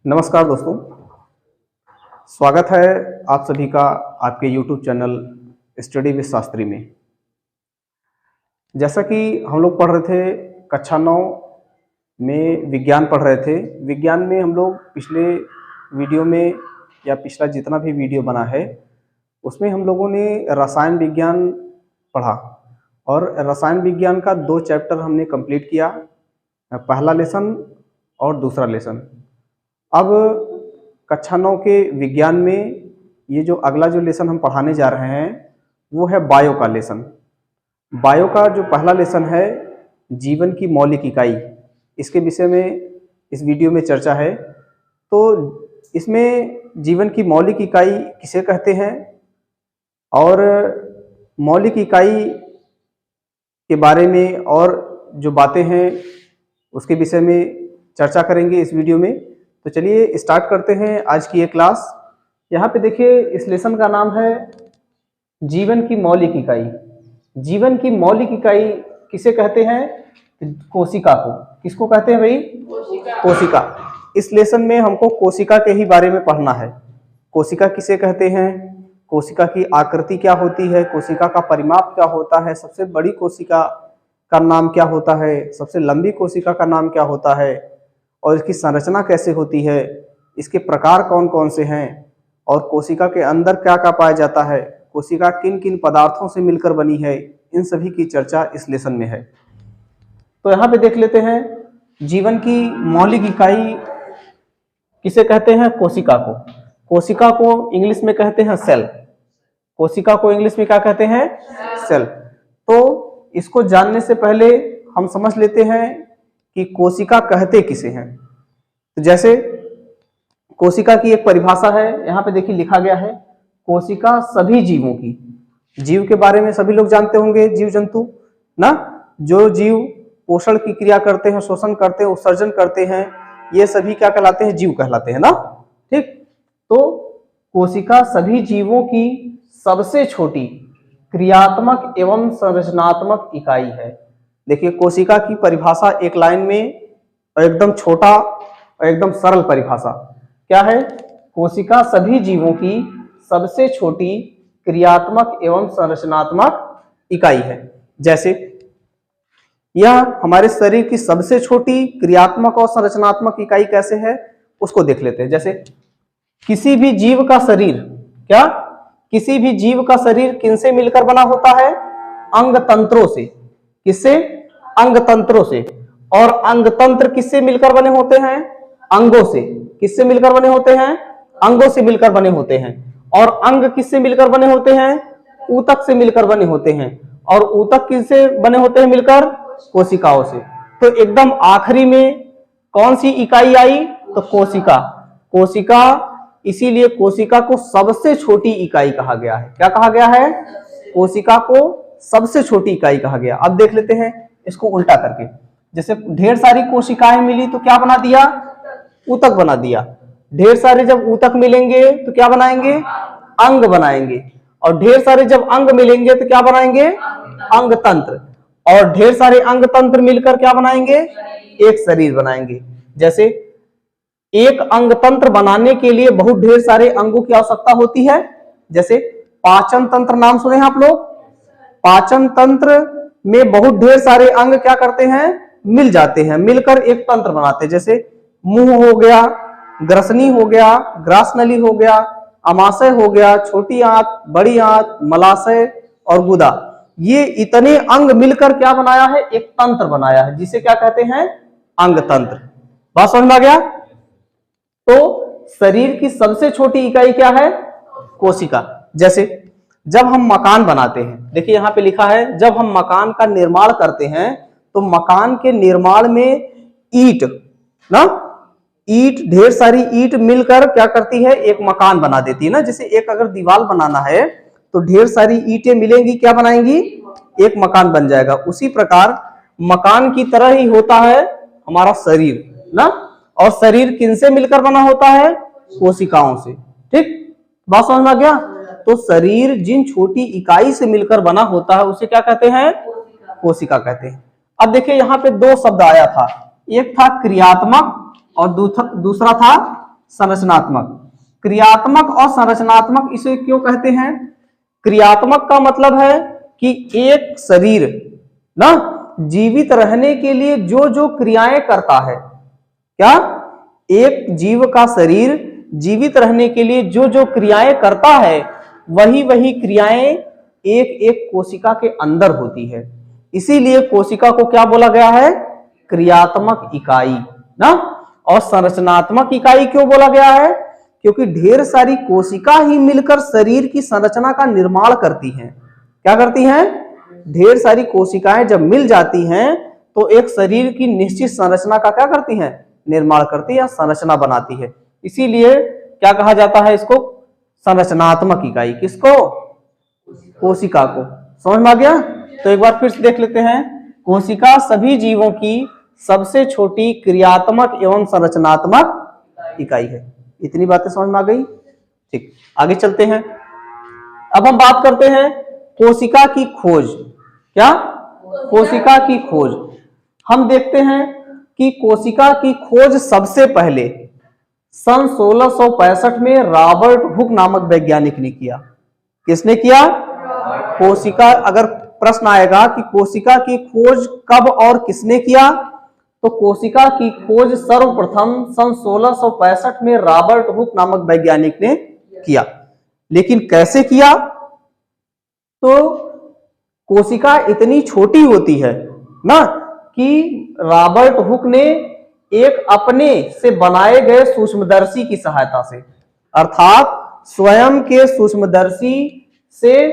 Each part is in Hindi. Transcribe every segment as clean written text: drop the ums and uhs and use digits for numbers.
नमस्कार दोस्तों, स्वागत है आप सभी का आपके YouTube channel study with Shastri में। जैसा कि हम लोग पढ़ रहे थे कक्षा 9 में विज्ञान पढ़ रहे थे। विज्ञान में हम लोग पिछले वीडियो में या पिछला जितना भी वीडियो बना है उसमें हम लोगों ने रसायन विज्ञान पढ़ा और रसायन विज्ञान का 2 चैप्टर हमने कंप्लीट किया, पहला लेसन और दूसरा लेसन। अब कक्षा 9 के विज्ञान में ये जो अगला जो लेसन हम पढ़ाने जा रहे हैं वो है बायो का लेसन। बायो का जो पहला लेसन है जीवन की मौलिक इकाई, इसके विषय में इस वीडियो में चर्चा है। तो इसमें जीवन की मौलिक इकाई किसे कहते हैं और मौलिक इकाई के बारे में और जो बातें हैं उसके विषय में चर्चा करेंगे इस वीडियो में। तो चलिए स्टार्ट करते हैं आज की ये क्लास। यहाँ पे देखिए इस लेसन का नाम है जीवन की मौलिक इकाई। जीवन की मौलिक इकाई किसे कहते हैं? कोशिका को। किसको कहते हैं भाई? कोशिका। इस लेसन में हमको कोशिका के ही बारे में पढ़ना है। कोशिका किसे कहते हैं, कोशिका की आकृति क्या होती है, कोशिका का परिमाप क्या होता है, सबसे बड़ी कोशिका का नाम क्या होता है, सबसे लंबी कोशिका का नाम क्या होता है और इसकी संरचना कैसे होती है, इसके प्रकार कौन कौन से हैं और कोशिका के अंदर क्या क्या पाया जाता है, कोशिका किन किन पदार्थों से मिलकर बनी है, इन सभी की चर्चा इस लेसन में है। तो यहाँ पे देख लेते हैं जीवन की मौलिक इकाई किसे कहते हैं? कोशिका को। कोशिका को इंग्लिश में कहते हैं सेल। कोशिका को इंग्लिश में क्या कहते हैं? सेल। तो इसको जानने से पहले हम समझ लेते हैं कि कोशिका कहते किसे हैं। तो जैसे कोशिका की एक परिभाषा है, यहाँ पे देखिए लिखा गया है कोशिका सभी जीवों की। जीव के बारे में सभी लोग जानते होंगे, जीव जंतु ना, जो जीव पोषण की क्रिया करते हैं, शोषण करते हैं, उत्सर्जन करते हैं, ये सभी क्या कहलाते हैं? जीव कहलाते हैं ना। ठीक, तो कोशिका सभी जीवों की सबसे छोटी क्रियात्मक एवं संरचनात्मक इकाई है। देखिए कोशिका की परिभाषा एक लाइन में एकदम छोटा और एकदम सरल परिभाषा क्या है? कोशिका सभी जीवों की सबसे छोटी क्रियात्मक एवं संरचनात्मक इकाई है। जैसे यह हमारे शरीर की सबसे छोटी क्रियात्मक और संरचनात्मक इकाई कैसे है उसको देख लेते हैं। जैसे किसी भी जीव का शरीर, क्या किसी भी जीव का शरीर किनसे मिलकर बना होता है? अंग तंत्रों से। किससे? अंग तंत्रों से। और अंग तंत्र किससे मिलकर बने होते हैं? अंगों से। किससे मिलकर बने होते हैं? अंगों से मिलकर बने होते हैं। और अंग किससे मिलकर बने होते हैं? ऊतक से मिलकर बने होते हैं। और ऊतक किससे बने होते हैं मिलकर? कोशिकाओं से। तो एकदम आखिरी में कौन सी इकाई आई? तो कोशिका। कोशिका, इसीलिए कोशिका को सबसे छोटी इकाई कहा गया है। क्या कहा गया है? कोशिका को सबसे छोटी इकाई कहा गया। अब देख लेते हैं इसको उल्टा करके। जैसे ढेर सारी कोशिकाएं मिली तो क्या बना दिया? ऊतक बना दिया। ढेर सारे जब ऊतक मिलेंगे तो क्या बनाएंगे? अंग बनाएंगे। और ढेर सारे जब अंग मिलेंगे तो क्या बनाएंगे? अंग तंत्र। और ढेर सारे अंग तंत्र मिलकर क्या बनाएंगे? एक शरीर बनाएंगे। जैसे एक अंग तंत्र बनाने के लिए बहुत ढेर सारे अंगों की आवश्यकता होती है। जैसे पाचन तंत्र नाम सुने हैं आप लोग? पाचन तंत्र में बहुत ढेर सारे अंग क्या करते हैं? मिल जाते हैं, मिलकर एक तंत्र बनाते हैं। जैसे मुंह हो गया, ग्रसनी हो गया, ग्रासनली हो गया, अमाशय हो गया, छोटी आंत, बड़ी आंत, मलाशय और गुदा। ये इतने अंग मिलकर क्या बनाया है? एक तंत्र बनाया है, जिसे क्या कहते हैं? अंग तंत्र। बात समझ में आ गया? तो शरीर की सबसे छोटी इकाई क्या है? कोशिका। जैसे जब हम मकान बनाते हैं, देखिए यहाँ पे लिखा है जब हम मकान का निर्माण करते हैं तो मकान के निर्माण में ईंट ना, ईंट, ढेर सारी ईंट मिलकर क्या करती है? एक मकान बना देती है ना। जैसे एक अगर दीवार बनाना है तो ढेर सारी ईंटें मिलेंगी, क्या बनाएंगी? एक मकान बन जाएगा। उसी प्रकार मकान की तरह ही होता है हमारा शरीर ना। और शरीर किनसे मिलकर बना होता है? कोशिकाओं से। ठीक, बात समझ में आ गया? तो शरीर जिन छोटी इकाई से मिलकर बना होता है उसे क्या कहते हैं? कोशिका कहते हैं। अब देखिए यहाँ पे दो शब्द आया था, एक था क्रियात्मक और दूसरा था संरचनात्मक। क्रियात्मक और संरचनात्मक इसे क्यों कहते हैं? क्रियात्मक का मतलब है कि एक शरीर ना जीवित रहने के लिए जो जो क्रियाएं करता है, क्या एक जीव का शरीर जीवित रहने के लिए जो जो क्रियाएं करता है वही वही क्रियाएं एक एक कोशिका के अंदर होती है। इसीलिए कोशिका को क्या बोला गया है? क्रियात्मक इकाई ना। और संरचनात्मक इकाई क्यों बोला गया है? क्योंकि ढेर सारी कोशिका ही मिलकर शरीर की संरचना का निर्माण करती हैं। क्या करती हैं? ढेर सारी कोशिकाएं जब मिल जाती हैं तो एक शरीर की निश्चित संरचना का क्या करती हैं? निर्माण करती है, संरचना बनाती है। इसीलिए क्या कहा जाता है इसको? संरचनात्मक इकाई। किसको? कोशिका को। समझ में आ गया? तो एक बार फिर से देख लेते हैं। कोशिका सभी जीवों की सबसे छोटी क्रियात्मक एवं संरचनात्मक इकाई है। इतनी बातें समझ में आ गई? ठीक, आगे चलते हैं। अब हम बात करते हैं कोशिका की खोज। क्या? कोशिका की खोज। हम देखते हैं कि कोशिका की खोज सबसे पहले सन 1665 में रॉबर्ट हुक नामक वैज्ञानिक ने किया। किसने किया? कोशिका, अगर प्रश्न आएगा कि कोशिका की खोज कब और किसने किया, तो कोशिका की खोज सर्वप्रथम सन 1665 में रॉबर्ट हुक नामक वैज्ञानिक ने किया। लेकिन कैसे किया? तो कोशिका इतनी छोटी होती है ना कि रॉबर्ट हुक ने एक अपने से बनाए गए सूक्ष्मदर्शी की सहायता से, अर्थात स्वयं के सूक्ष्मदर्शी से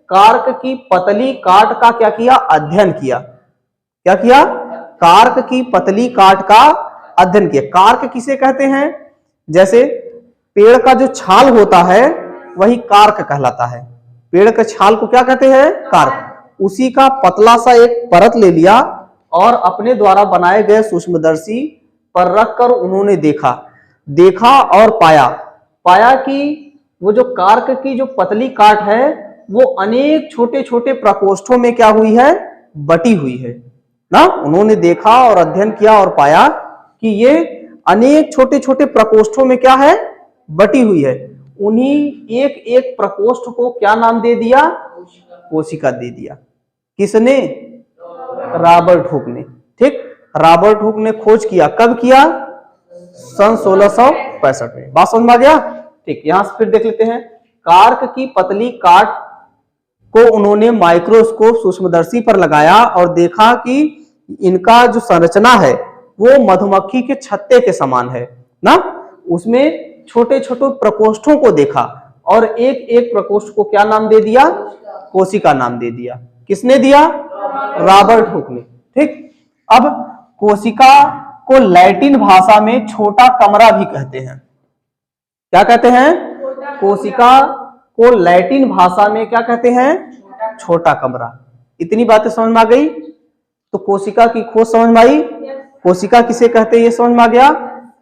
कार्क की पतली काट का क्या किया? अध्ययन किया। क्या किया? कार्क की पतली काट का अध्ययन किया। कार्क किसे कहते हैं? जैसे पेड़ का जो छाल होता है वही कार्क कहलाता है। पेड़ के छाल को क्या कहते हैं? कार्क। उसी का पतला सा एक परत ले लिया और अपने द्वारा बनाए गए सूक्ष्मदर्शी पर रखकर उन्होंने देखा और पाया कि वो जो कार्क की जो पतली काट है वो अनेक छोटे छोटे प्रकोष्ठों में क्या हुई है? बटी हुई है ना। उन्होंने देखा और अध्ययन किया और पाया कि ये अनेक छोटे छोटे प्रकोष्ठों में क्या है? बटी हुई है। उन्हीं एक एक प्रकोष्ठ को क्या नाम दे दिया? कोशिका दे दिया। किसने? रॉबर्ट हुक ने। ठीक, रॉबर्ट हुक ने खोज किया। कब किया? सन 1665 में। बात समझ में आ गया? ठीक, यहां से फिर देख लेते हैं। कार्क की पतली काट को उन्होंने माइक्रोस्कोप सूक्ष्मदर्शी पर लगाया और देखा कि इनका जो संरचना है वो मधुमक्खी के छत्ते के समान है ना। उसमें छोटे छोटे प्रकोष्ठों को देखा और एक एक प्रकोष्ठ को क्या नाम दे दिया? कोशिका नाम दे दिया। किसने दिया? रॉबर्ट हुक ने। ठीक, अब कोशिका को लैटिन भाषा में छोटा कमरा भी कहते हैं। क्या कहते हैं? कोशिका को लैटिन भाषा में क्या कहते हैं? छोटा कमरा। इतनी बातें समझ में आ गई? तो कोशिका की खोज समझ में आई। कोशिका किसे कहते हैं ये समझ में आ गया।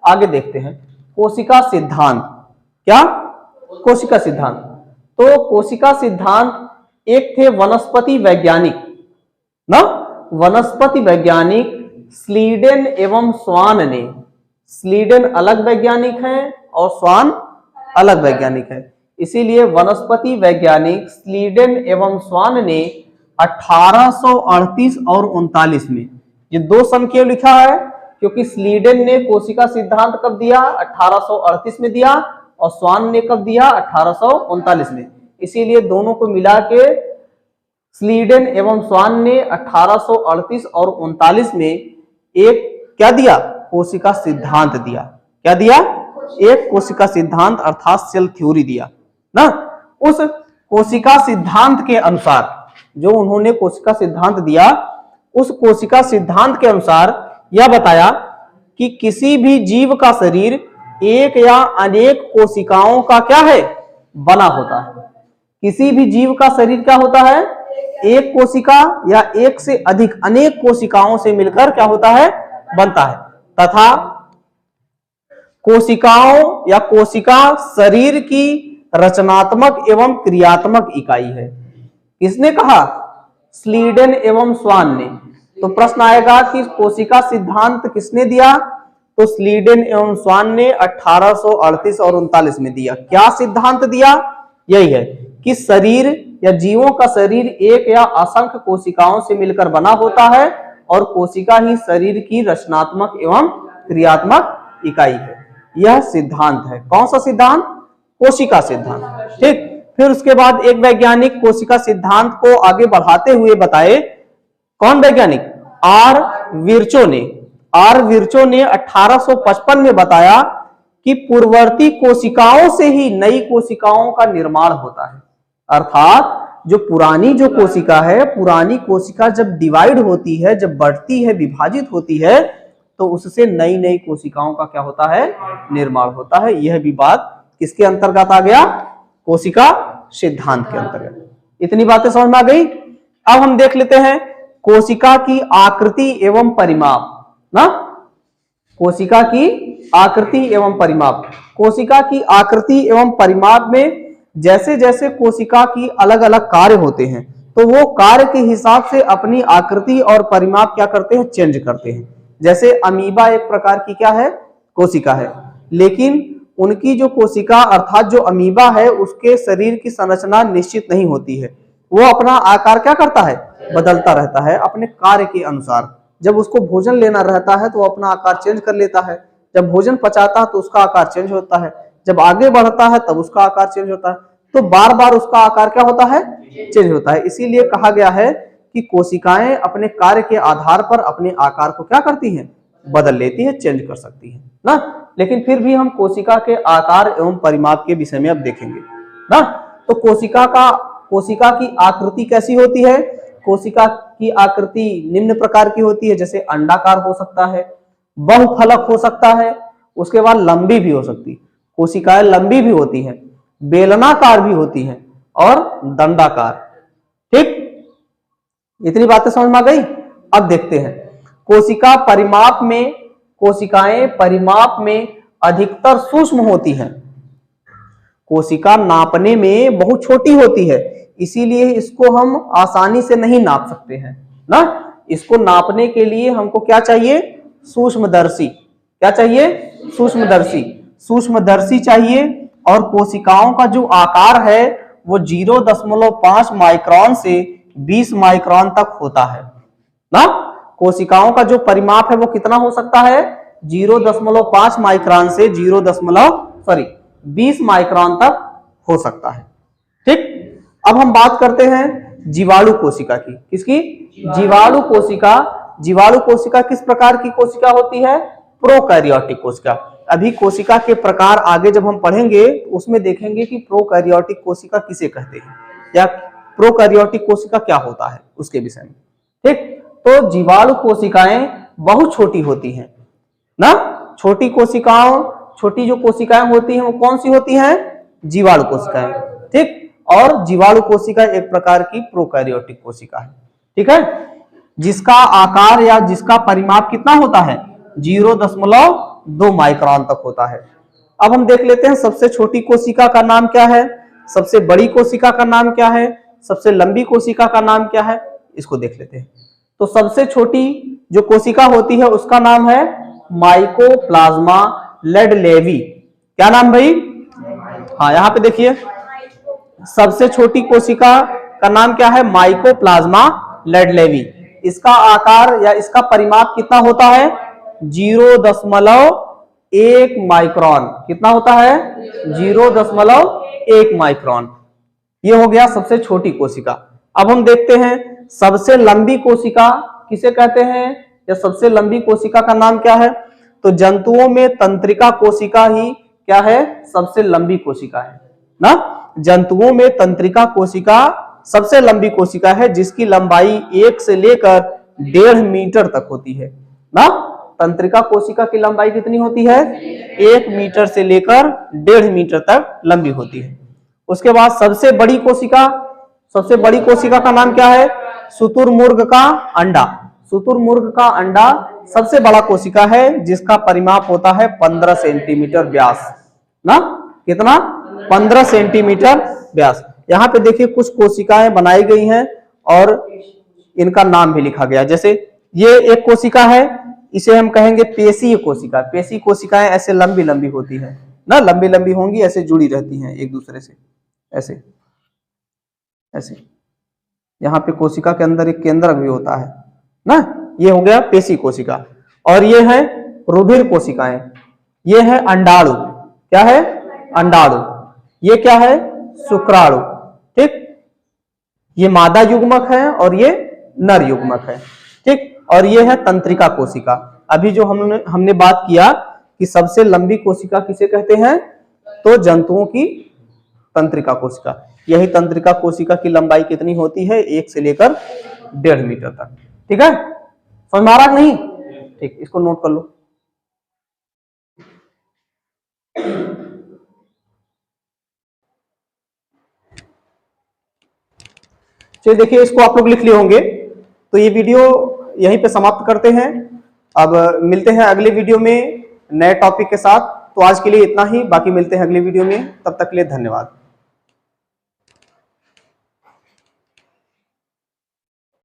आगे देखते हैं कोशिका सिद्धांत। क्या? कोशिका सिद्धांत। तो कोशिका सिद्धांत एक थे वनस्पति वैज्ञानिक ना, वनस्पति वैज्ञानिक स्लीडेन एवं स्वान ने। स्लीडेन अलग वैज्ञानिक हैं और स्वान अलग वैज्ञानिक है। इसीलिए वनस्पति वैज्ञानिक स्लीडेन एवं स्वान ने 1838 और 39 में, ये दो सन क्यों लिखा है? क्योंकि स्लीडेन ने कोशिका सिद्धांत कब दिया? 1838 में दिया और स्वान ने कब दिया? 1839 में। इसीलिए दोनों को मिला के स्लीडेन एवं स्वान ने 1838 और 39 में एक क्या दिया? कोशिका सिद्धांत दिया। क्या दिया? एक कोशिका सिद्धांत अर्थात सेल थ्योरी दिया ना। उस कोशिका सिद्धांत के अनुसार, जो उन्होंने कोशिका सिद्धांत दिया, उस कोशिका सिद्धांत के अनुसार यह बताया कि किसी भी जीव का शरीर एक या अनेक कोशिकाओं का क्या है? बना होता है। किसी भी जीव का शरीर क्या होता है? एक कोशिका या एक से अधिक अनेक कोशिकाओं से मिलकर क्या होता है? बनता है। तथा कोशिकाओं या कोशिका शरीर की रचनात्मक एवं क्रियात्मक इकाई है। किसने कहा? स्लीडेन एवं स्वान ने। तो प्रश्न आएगा कि कोशिका सिद्धांत किसने दिया? तो स्लीडेन एवं स्वान ने 1838 और 39 में दिया। क्या सिद्धांत दिया? यही है कि शरीर या जीवों का शरीर एक या असंख्य कोशिकाओं से मिलकर बना होता है और कोशिका ही शरीर की रचनात्मक एवं क्रियात्मक इकाई है। यह सिद्धांत है। कौन सा सिद्धांत? कोशिका सिद्धांत। ठीक। फिर उसके बाद एक वैज्ञानिक कोशिका सिद्धांत को आगे बढ़ाते हुए बताए। कौन वैज्ञानिक? आर विर्चो ने 1855 में बताया कि पूर्ववर्ती कोशिकाओं से ही नई कोशिकाओं का निर्माण होता है। अर्थात जो पुरानी जो कोशिका है, पुरानी कोशिका जब डिवाइड होती है, जब बढ़ती है, विभाजित होती है, तो उससे नई नई कोशिकाओं का क्या होता है? निर्माण होता है। यह भी बात किसके अंतर्गत आ गया? कोशिका सिद्धांत के अंतर्गत। इतनी बातें समझ में आ गई। अब हम देख लेते हैं कोशिका की आकृति एवं परिमाप ना। कोशिका की आकृति एवं परिमाप। कोशिका की आकृति एवं परिमाप में जैसे जैसे कोशिका की अलग अलग कार्य होते हैं, तो वो कार्य के हिसाब से अपनी आकृति और परिमाप क्या करते हैं? चेंज करते हैं। जैसे अमीबा एक प्रकार की क्या है? कोशिका है, लेकिन उनकी जो कोशिका अर्थात जो अमीबा है, उसके शरीर की संरचना निश्चित नहीं होती है। वो अपना आकार क्या करता है? बदलता रहता है अपने कार्य के अनुसार। जब उसको भोजन लेना रहता है तो वो अपना आकार चेंज कर लेता है। जब भोजन पचाता है तो उसका आकार चेंज होता है। जब आगे बढ़ता है तब उसका आकार चेंज होता है। तो बार बार उसका आकार क्या होता है? चेंज होता है। इसीलिए कहा गया है कि कोशिकाएं अपने कार्य के आधार पर अपने आकार को क्या करती हैं? बदल लेती है, चेंज कर सकती है ना। लेकिन फिर भी हम कोशिका के आकार एवं परिमाप के विषय में अब देखेंगे ना। तो कोशिका की आकृति कैसी होती है? कोशिका की आकृति निम्न प्रकार की होती है। जैसे अंडाकार हो सकता है, बहुफलक हो सकता है, उसके बाद लंबी भी हो सकती है। कोशिकाएं लंबी भी होती हैं, बेलनाकार भी होती हैं और दंडाकार। ठीक, इतनी बातें समझ में आ गई। अब देखते हैं कोशिकाएं परिमाप में अधिकतर सूक्ष्म होती हैं। कोशिका नापने में बहुत छोटी होती है, इसीलिए इसको हम आसानी से नहीं नाप सकते हैं ना। इसको नापने के लिए हमको क्या चाहिए? सूक्ष्मदर्शी। क्या चाहिए? सूक्ष्मदर्शी चाहिए। और कोशिकाओं का जो आकार है वो 0.5 माइक्रोन से 20 माइक्रोन तक होता है ना। कोशिकाओं का जो परिमाप है वो कितना हो सकता है? 0.5 माइक्रोन से 20 माइक्रोन तक हो सकता है। ठीक। अब हम बात करते हैं जीवाणु कोशिका की। किसकी? जीवाणु कोशिका किस प्रकार की कोशिका होती है? प्रोकैरियोटिक कोशिका। अभी कोशिका के प्रकार आगे जब हम पढ़ेंगे उसमें देखेंगे कि प्रोकैरियोटिक कोशिका किसे कहते हैं या प्रोकैरियोटिक कोशिका क्या होता है उसके विषय में। ठीक। तो जीवाणु कोशिकाएं बहुत छोटी होती हैं ना। छोटी जो कोशिकाएं होती हैं वो कौन सी होती हैं? जीवाणु कोशिकाएं। ठीक। और जीवाणु कोशिका एक प्रकार की प्रोकैरियोटिक कोशिका है। ठीक है, जिसका आकार या जिसका परिमाप कितना होता है? 0.2 माइक्रोन तक होता है। अब हम देख लेते हैं सबसे छोटी कोशिका का नाम क्या है, सबसे बड़ी कोशिका का नाम क्या है, सबसे लंबी कोशिका का नाम क्या है, इसको देख लेते हैं। तो सबसे छोटी जो कोशिका होती है उसका नाम है माइकोप्लाज्मा लेडलेवी। क्या नाम भाई? हाँ, यहाँ पे देखिए सबसे छोटी कोशिका का नाम क्या है? माइकोप्लाज्मा लेडलेवी। इसका आकार या इसका परिमाप कितना होता है? 0.1 माइक्रोन। कितना होता है? 0.1 माइक्रोन। ये हो गया सबसे छोटी कोशिका। अब हम देखते हैं सबसे लंबी कोशिका किसे कहते हैं या सबसे लंबी कोशिका का नाम क्या है? तो जंतुओं में तंत्रिका कोशिका ही क्या है? सबसे लंबी कोशिका है ना। जंतुओं में तंत्रिका कोशिका सबसे लंबी कोशिका है, जिसकी लंबाई 1 से लेकर 1.5 मीटर तक होती है ना। तंत्रिका कोशिका की लंबाई कितनी होती है? 1 मीटर से लेकर 1.5 मीटर तक लंबी होती है। उसके बाद सबसे बड़ी कोशिका का नाम क्या है? शुतुरमुर्ग का अंडा। शुतुरमुर्ग का अंडा सबसे बड़ा कोशिका है, जिसका परिमाप होता है 15 सेंटीमीटर व्यास ना। कितना? 15 सेंटीमीटर व्यास। यहाँ पे देखिए कुछ कोशिकाएं बनाई गई हैं और इनका नाम भी लिखा गया। जैसे ये एक कोशिका है, इसे हम कहेंगे पेशीय कोशिका। पेशी कोशिकाएं ऐसे लंबी लंबी होती है ना, लंबी लंबी होंगी, ऐसे जुड़ी रहती हैं एक दूसरे से, ऐसे ऐसे। यहाँ पे कोशिका के अंदर एक केंद्रक भी होता है ना, ये हो गया पेशी कोशिका। और ये है रुधिर कोशिकाएं, ये है अंडाणु। क्या है? अंडाणु। ये क्या है? शुक्राणु। ठीक, ये मादा युग्मक है और ये नर युग्मक है। ठीक, और ये है तंत्रिका कोशिका। अभी जो हमने बात किया कि सबसे लंबी कोशिका किसे कहते हैं, तो जंतुओं की तंत्रिका कोशिका। यही तंत्रिका कोशिका की लंबाई कितनी होती है? 1 से लेकर 1.5 मीटर तक। ठीक है, समझ में आ रहा नहीं? ठीक, इसको नोट कर लो। चलिए देखिए, इसको आप लोग लिख लिए होंगे। तो ये वीडियो यहीं पे समाप्त करते हैं। अब मिलते हैं अगले वीडियो में नए टॉपिक के साथ। तो आज के लिए इतना ही, बाकी मिलते हैं अगले वीडियो में। तब तक के लिए धन्यवाद।